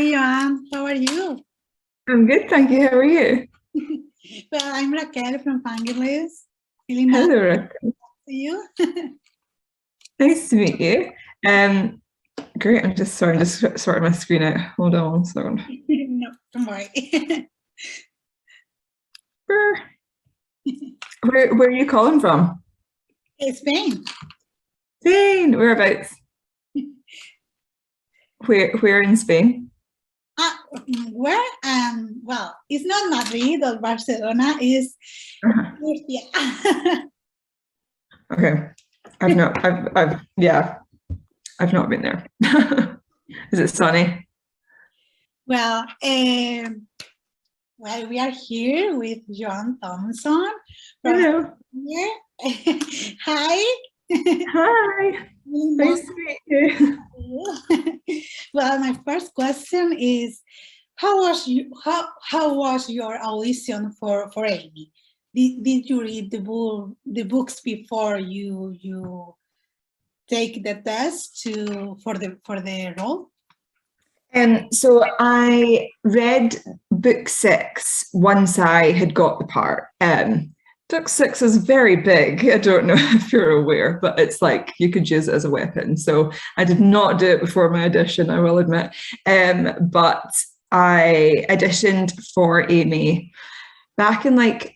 Hi, Joanne. How are you? I'm good, thank you. How are you? Well, I'm Raquel from Pangeles. Feeling nice Hello, to Raquel. see you. Nice to meet you. Um, Great. I'm just sorting my screen out. Hold on one second. No, don't worry. Where, where are you calling from? Spain. Spain. Whereabouts? Where in Spain? Ah, where? Well, it's not Madrid or Barcelona. It's Uh-huh. Murcia. Okay. I've not been there. Is it sunny? Well, we are here with Joanne Thomson from Hello. here. Hi. Hi. Nice to meet you. Well, my first question is, how was your audition for Amy? Did you read the books before you take the test for the role? So I read book 6 once I had got the part. Book 6 is very big. I don't know if you're aware, but it's like you could use it as a weapon. So I did not do it before my audition, I will admit. But I auditioned for Amy back in like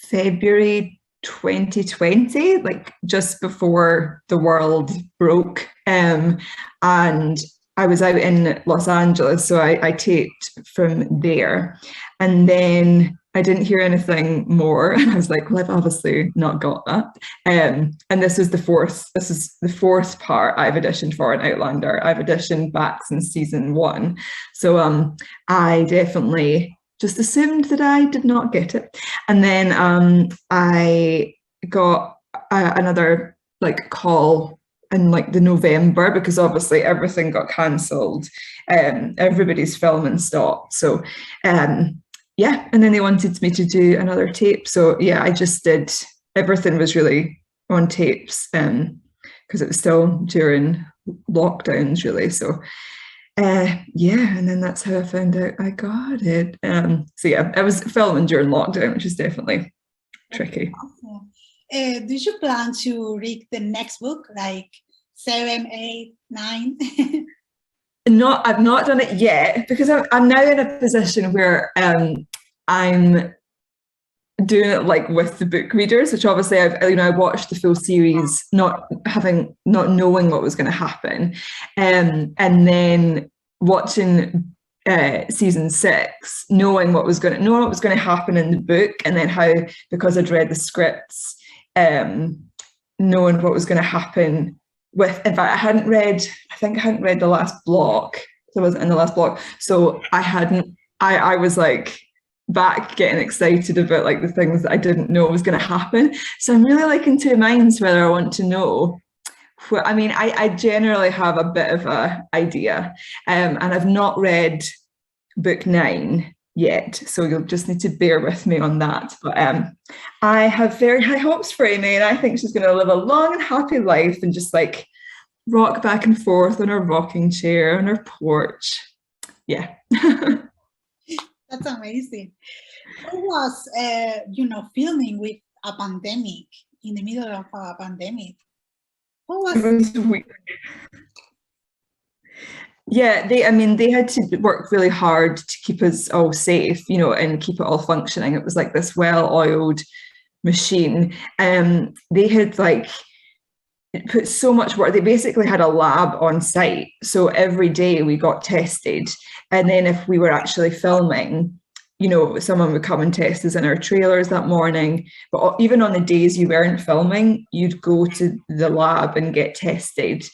February 2020, like just before the world broke. And I was out in Los Angeles, so I taped from there. And then I didn't hear anything more. And I was like, well, I've obviously not got that. And this is the fourth part I've auditioned for in Outlander. I've auditioned back since season 1. So I definitely just assumed that I did not get it. And then I got another like call in like the November, because obviously everything got cancelled. Everybody's filming stopped. So yeah, and then they wanted me to do another tape. So yeah, I just did, everything was really on tapes because it was still during lockdowns really. So yeah, and then that's how I found out I got it. So yeah, I was filming during lockdown, which is definitely tricky. Awesome. Do you plan to read the next book, like 7, 8, 9? I've not done it yet, because I'm now in a position where I'm doing it like with the book readers, which obviously I watched the full series not knowing what was going to happen, and then watching season 6 knowing what was going to happen in the book, and then how, because I'd read the scripts, knowing what was going to happen with, in fact, I think I hadn't read the last block, so I wasn't in the last block, so I was like back getting excited about like the things that I didn't know was going to happen. So I'm really like in two minds whether I want to know. I mean, I generally have a bit of a idea, and I've not read book 9 yet, so you'll just need to bear with me on that. But I have very high hopes for Amy, and I think she's going to live a long and happy life and just like rock back and forth on her rocking chair on her porch. Yeah. That's amazing. How was filming with a pandemic, in the middle of a pandemic? How was it? Was weird. Yeah, they had to work really hard to keep us all safe, and keep it all functioning. It was like this well-oiled machine. They had like put so much work. They basically had a lab on site, so every day we got tested, and then if we were actually filming, someone would come and test us in our trailers that morning. But even on the days you weren't filming, you'd go to the lab and get tested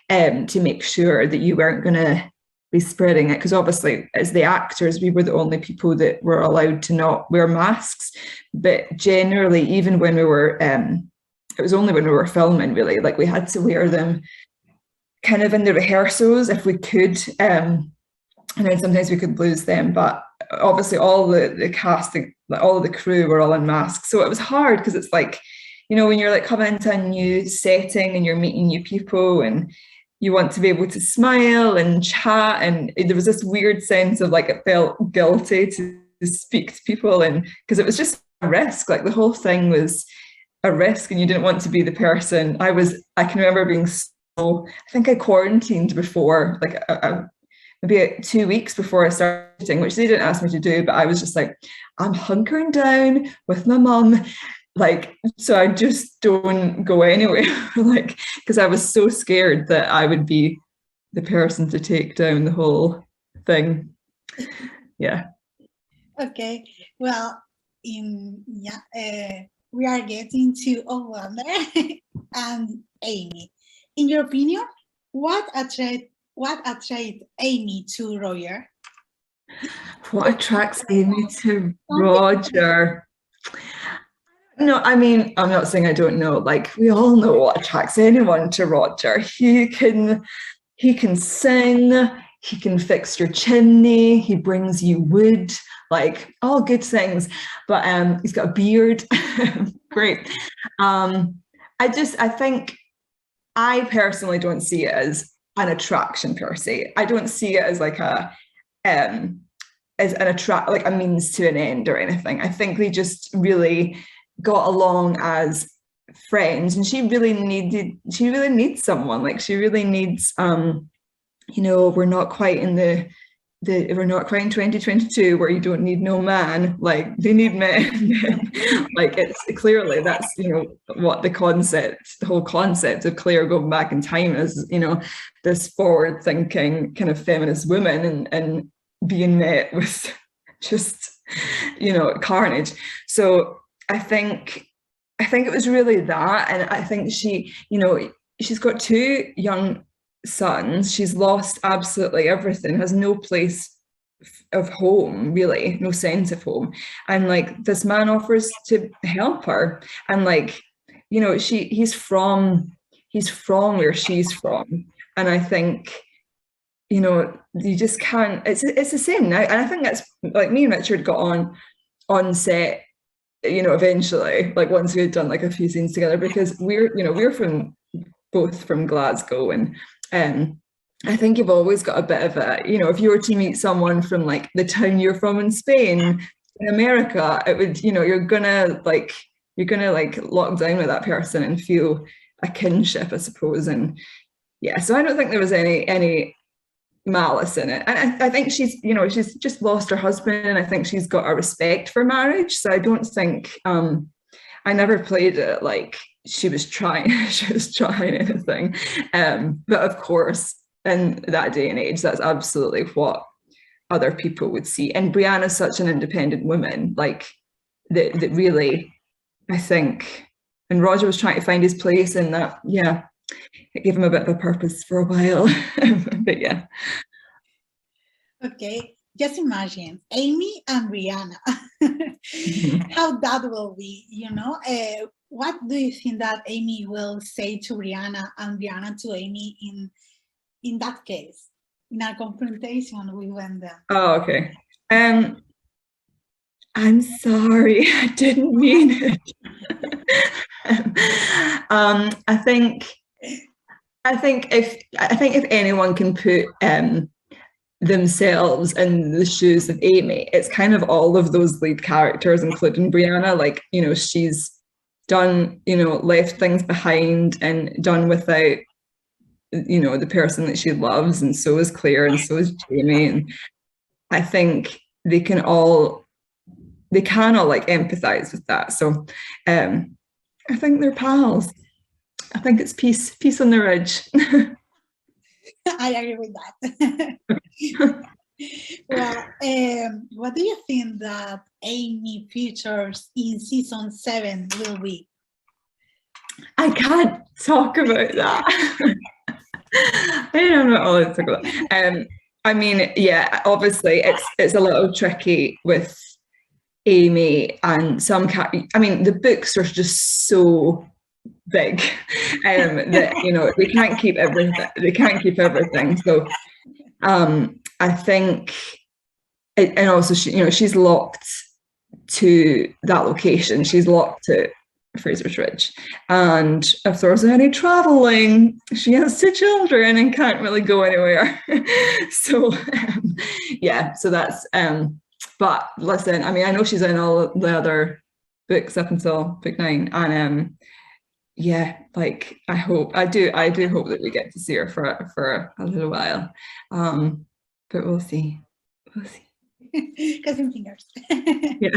to make sure that you weren't going to be spreading it. Because obviously, as the actors, we were the only people that were allowed to not wear masks. But generally, even when we were, it was only when we were filming, really, like we had to wear them kind of in the rehearsals if we could. And then sometimes we could lose them. But obviously all the casting, all of the crew were all in masks. So it was hard, because it's like, when you're like coming into a new setting and you're meeting new people, and you want to be able to smile and chat, and there was this weird sense of like it felt guilty to speak to people, and because it was just a risk, like the whole thing was a risk, and you didn't want to be the person. I can remember being so, I think I quarantined before, like maybe 2 weeks before I started shooting, which they didn't ask me to do, but I was just like, I'm hunkering down with my mum, like, so I just don't go anywhere, like, because I was so scared that I would be the person to take down the whole thing. Yeah. Okay, well, we are getting to Outlander and Amy. In your opinion, what attracts Amy to Roger? What attracts Amy to Roger? No, I mean, I'm not saying I don't know. Like, we all know what attracts anyone to Roger. He can sing, he can fix your chimney, he brings you wood, like all good things. But he's got a beard. Great. I think I personally don't see it as an attraction per se. I don't see it as like as a means to an end or anything. I think they just really got along as friends, and she really needs someone. Like, she really needs we're not quite in we're not quite in 2022 where you don't need no man. Like, they need men. Like, it's clearly, that's what the whole concept of Claire going back in time is, this forward thinking kind of feminist woman, and being met with just carnage. So I think it was really that. And I think she's got 2 young sons. She's lost absolutely everything, has no place of home, really, no sense of home. And like, this man offers to help her, and like, he's from where she's from. And I think, you just can't, it's the same now. And I think that's like, me and Richard got on set, eventually, like once we had done like a few scenes together, because we're both from Glasgow, and I think you've always got a bit of a, if you were to meet someone from like the town you're from in Spain, in America, it would, you're gonna lock down with that person and feel a kinship, I suppose. And yeah, so I don't think there was any malice in it. And I think she's just lost her husband, and I think she's got a respect for marriage. So I don't think, I never played it like she was trying anything. But of course, in that day and age, that's absolutely what other people would see. And Brianna's such an independent woman, like that really, I think, and Roger was trying to find his place in that. Yeah, it gave him a bit of a purpose for a while. But yeah. Okay, just imagine Amy and Brianna. How that will be, what do you think that Amy will say to Brianna and Brianna to Amy in that case, in a confrontation we went there? Oh, okay. I'm sorry, I didn't mean it. I think if anyone can put themselves in the shoes of Amy, it's kind of all of those lead characters, including Brianna. Like, she's done, left things behind and done without, the person that she loves, and so is Claire, and so is Jamie. And I think they can all like empathize with that. So I think they're pals. I think it's peace on the ridge. I agree with that. Well, what do you think that Amy features in season 7 will be? I can't talk about that. I don't know what all to talk about. I mean, yeah, obviously it's a little tricky with Amy and some I mean, the books are just so big that they can't keep everything. So I think and also she's locked to that location. She's locked to Fraser's Ridge. And if there's any traveling, she has 2 children and can't really go anywhere. So yeah, so that's but listen, I mean, I know she's in all the other books up until book 9, and yeah, like I do hope that we get to see her for a little while, but we'll see. Crossing fingers. Yeah.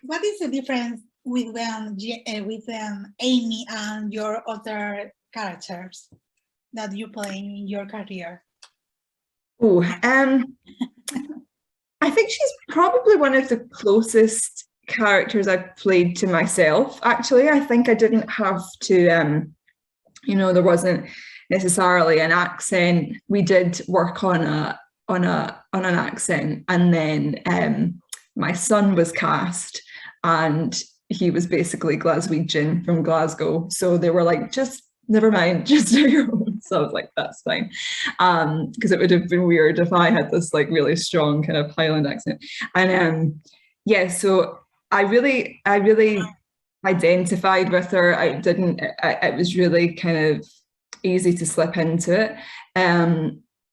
What is the difference with Amy and your other characters that you play in your career? Oh, I think she's probably one of the closest characters I've played to myself. Actually, I think I didn't have to, you know, there wasn't necessarily an accent. We did work on an accent, and then my son was cast, and he was basically Glaswegian from Glasgow. So they were like, just never mind, just do your own. So I was like, that's fine. Because it would have been weird if I had this like really strong kind of Highland accent. And yeah, so I really identified with her. It was really kind of easy to slip into it.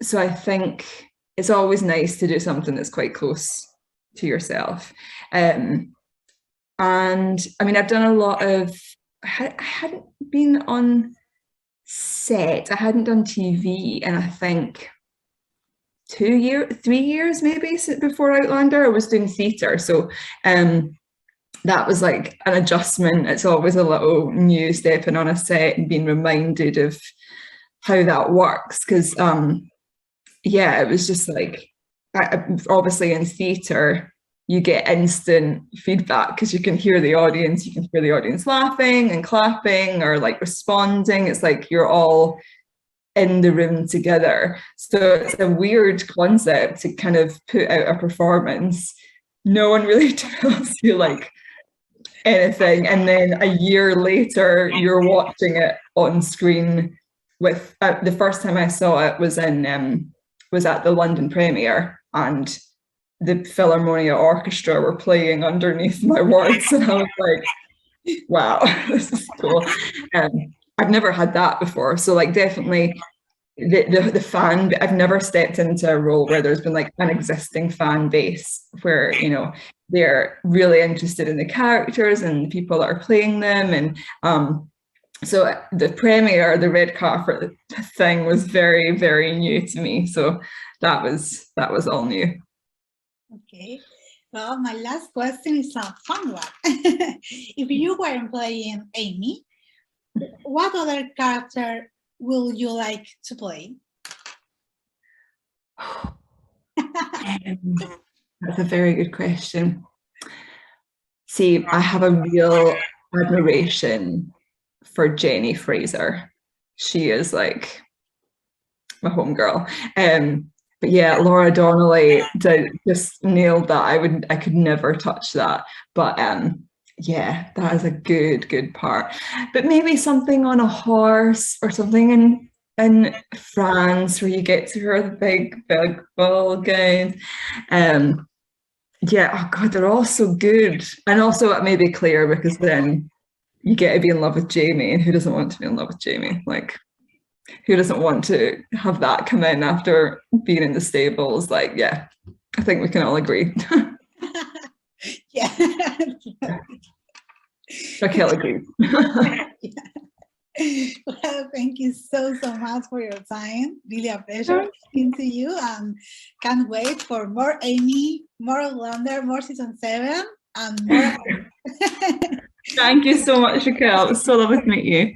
So I think it's always nice to do something that's quite close to yourself. And I mean, I've done a lot of, I hadn't been on set, I hadn't done TV, and I think 3 years maybe before Outlander. I was doing theatre, so that was like an adjustment. It's always a little new stepping on a set and being reminded of how that works, because yeah, it was just like, obviously in theatre you get instant feedback because you can hear the audience, laughing and clapping or like responding. It's like you're all in the room together. So it's a weird concept to kind of put out a performance. No one really tells you like anything, and then a year later you're watching it on screen. With the first time I saw it was at the London premiere, and the Philharmonia Orchestra were playing underneath my words, and I was like, wow, this is cool. I've never had that before, so like definitely the fan. I've never stepped into a role where there's been like an existing fan base where, you know, they're really interested in the characters and the people that are playing them. And so the premiere, the red carpet thing was very, very new to me. So that was all new. Okay. Well, my last question is a fun one. If you weren't playing Amy, what other character will you like to play? That's a very good question. See, I have a real admiration for Jenny Fraser. She is like my homegirl. But yeah, Laura Donnelly just nailed that. I could never touch that. But yeah, that is a good part. But maybe something on a horse or something in France where you get to hear the big ball games. Yeah, oh God, they're all so good. And also it may be clear, because then you get to be in love with Jamie, and who doesn't want to be in love with Jamie? Like, who doesn't want to have that come in after being in the stables? Like, yeah, I think we can all agree. Yeah. Raquel agrees. Well, thank you so much for your time. Really a pleasure talking to you, and can't wait for more Amy, more Outlander, more season 7, and more. Thank you so much, Raquel. It was so lovely to meet you.